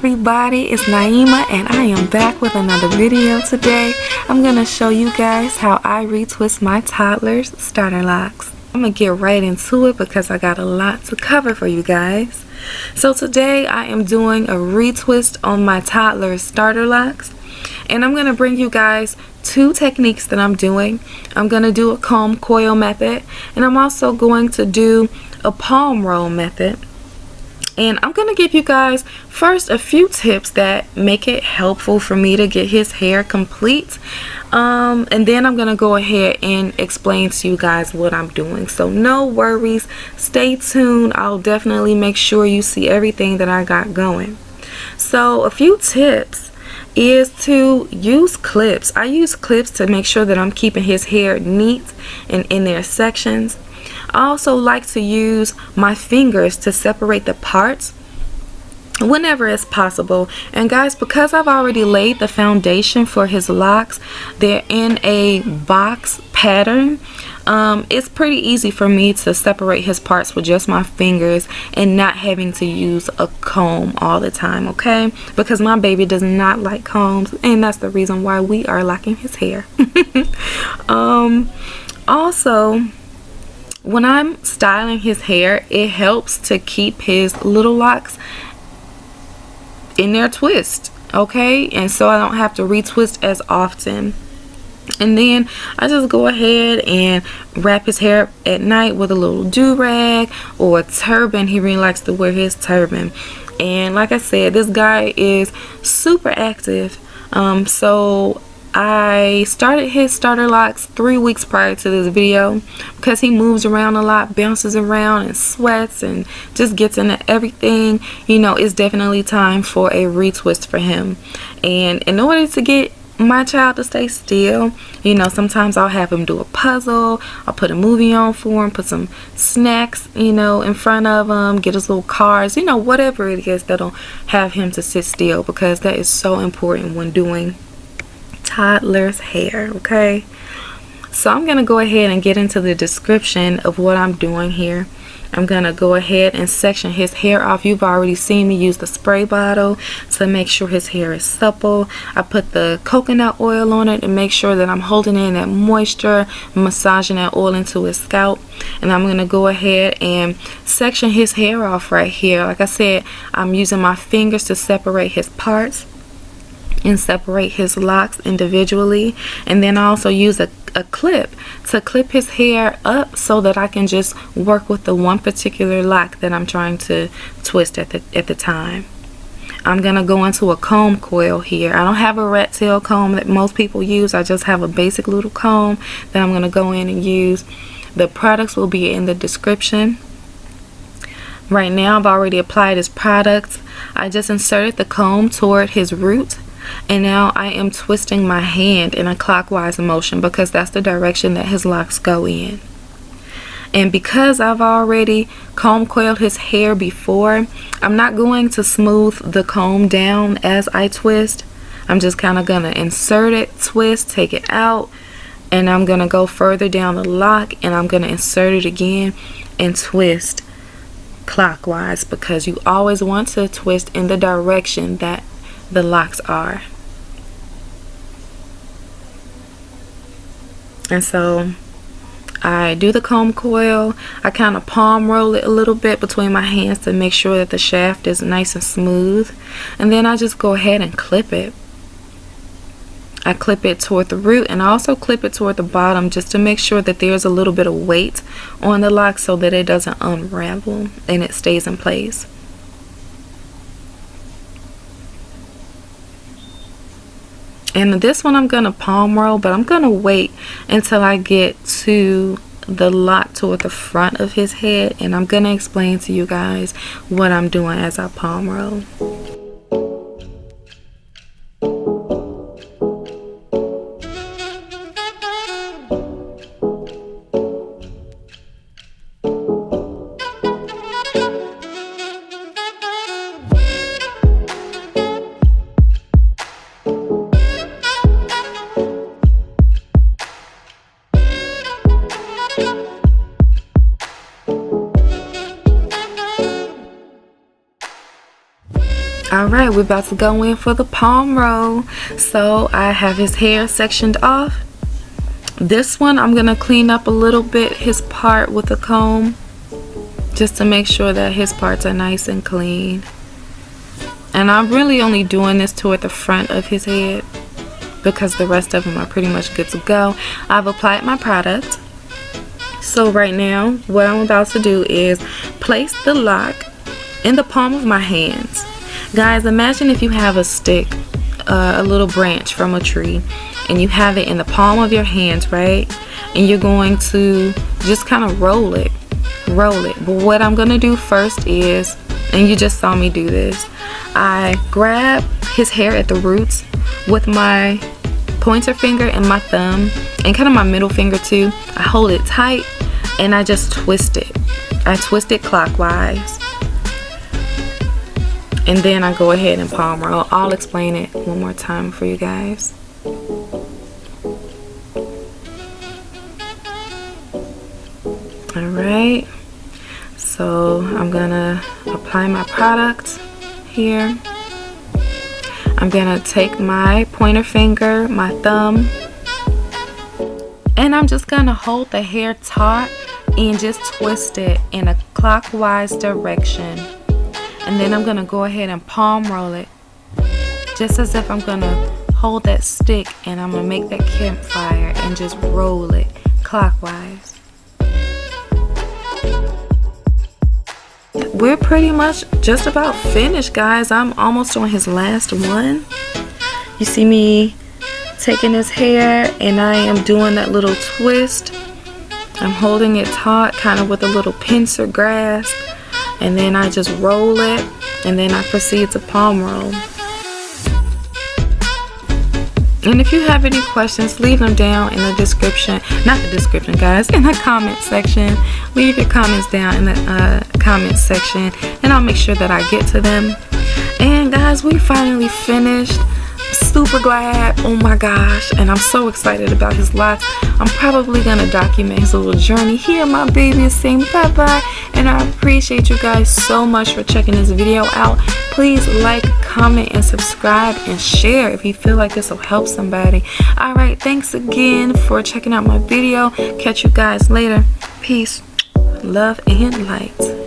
everybody, it's Naima and I am back with another video today. I'm going to show you guys how I retwist my toddler's starter locks. I'm going to get right into it because I got a lot to cover for you guys. So today I am doing a retwist on my toddler's starter locks. And I'm going to bring you guys two techniques that I'm doing. I'm going to do a comb coil method and I'm also going to do a palm roll method. And I'm going to give you guys first a few tips that make it helpful for me to get his hair complete. And then I'm going to go ahead and explain to you guys what I'm doing. So no worries. Stay tuned. I'll definitely make sure you see everything that I got going. So a few tips is to use clips. I use clips to make sure that I'm keeping his hair neat and in their sections. I also like to use my fingers to separate the parts whenever it's possible. And guys, because I've already laid the foundation for his locks, they're in a box pattern. It's pretty easy for me to separate his parts with just my fingers and not having to use a comb all the time, okay? Because my baby does not like combs, and that's the reason why we are locking his hair. Also, when I'm styling his hair, it helps to keep his little locks in their twist, okay? And so I don't have to retwist as often. And then I just go ahead and wrap his hair at night with a little do-rag or a turban. He really likes to wear his turban. And like I said, this guy is super active. So I started his starter locks 3 weeks prior to this video because he moves around a lot, bounces around and sweats and just gets into everything. You know, it's definitely time for a retwist for him. And in order to get my child to stay still, you know, sometimes I'll have him do a puzzle, I'll put a movie on for him, put some snacks, you know, in front of him, get his little cards, you know, whatever it is that'll have him to sit still, because that is so important when doing toddler's hair, okay? So I'm gonna go ahead and get into the description of what I'm doing here. I'm gonna go ahead and section his hair off. You've already seen me use the spray bottle to make sure his hair is supple. I put the coconut oil on it to make sure that I'm holding in that moisture, massaging that oil into his scalp. And I'm gonna go ahead and section his hair off right here. Like I said, I'm using my fingers to separate his parts and separate his locks individually. And then I also use a clip to clip his hair up so that I can just work with the one particular lock that I'm trying to twist at the time. I'm gonna go into a comb coil here. I don't have a rat tail comb that most people use. I just have a basic little comb that I'm gonna go in and use. The products will be in the description. Right now I've already applied his products. I just inserted the comb toward his root. And now I am twisting my hand in a clockwise motion because that's the direction that his locks go in. And because I've already comb coiled his hair before, I'm not going to smooth the comb down as I twist. I'm just kind of going to insert it, twist, take it out, and I'm going to go further down the lock and I'm going to insert it again and twist clockwise, because you always want to twist in the direction that the locks are. And so I do the comb coil. I kind of palm roll it a little bit between my hands to make sure that the shaft is nice and smooth. And then I just go ahead and clip it. I clip it toward the root and I also clip it toward the bottom just to make sure that there's a little bit of weight on the lock so that it doesn't unravel and it stays in place. And this one I'm going to palm roll, but I'm going to wait until I get to the lock toward the front of his head, and I'm going to explain to you guys what I'm doing as I palm roll. Alright, we're about to go in for the palm roll. So I have his hair sectioned off. This one I'm gonna clean up a little bit his part with a comb, just to make sure that his parts are nice and clean. And I'm really only doing this toward the front of his head because the rest of them are pretty much good to go. I've applied my product. So right now what I'm about to do is place the lock in the palm of my hands. Guys, imagine if you have a stick, a little branch from a tree, and you have it in the palm of your hands, right? And you're going to just kind of roll it. But what I'm gonna do first is, and you just saw me do this, I grab his hair at the roots with my pointer finger and my thumb, and kind of my middle finger too. I hold it tight and I just twist it. I twist it clockwise. And then I go ahead and palm roll. I'll explain it one more time for you guys. Alright, so I'm gonna apply my product here. I'm gonna take my pointer finger, my thumb, and I'm just gonna hold the hair taut and just twist it in a clockwise direction. And then I'm gonna go ahead and palm roll it, just as if I'm gonna hold that stick and I'm gonna make that campfire and just roll it clockwise. We're pretty much just about finished, guys. I'm almost on his last one. You see me taking his hair and I am doing that little twist. I'm holding it taut, kind of with a little pincer grasp. And then I just roll it, and then I proceed to palm roll. And if you have any questions, leave them down in the description, not the description guys, in the comment section. Leave your comments down in the comment section and I'll make sure that I get to them. And guys, we finally finished. Super glad, oh my gosh, and I'm so excited about his locks. I'm probably gonna document his little journey. Here my baby is saying bye bye, and I appreciate you guys so much for checking this video out. Please like, comment, and subscribe and share if you feel like this will help somebody. Alright, thanks again for checking out my video. Catch you guys later. Peace, love, and light.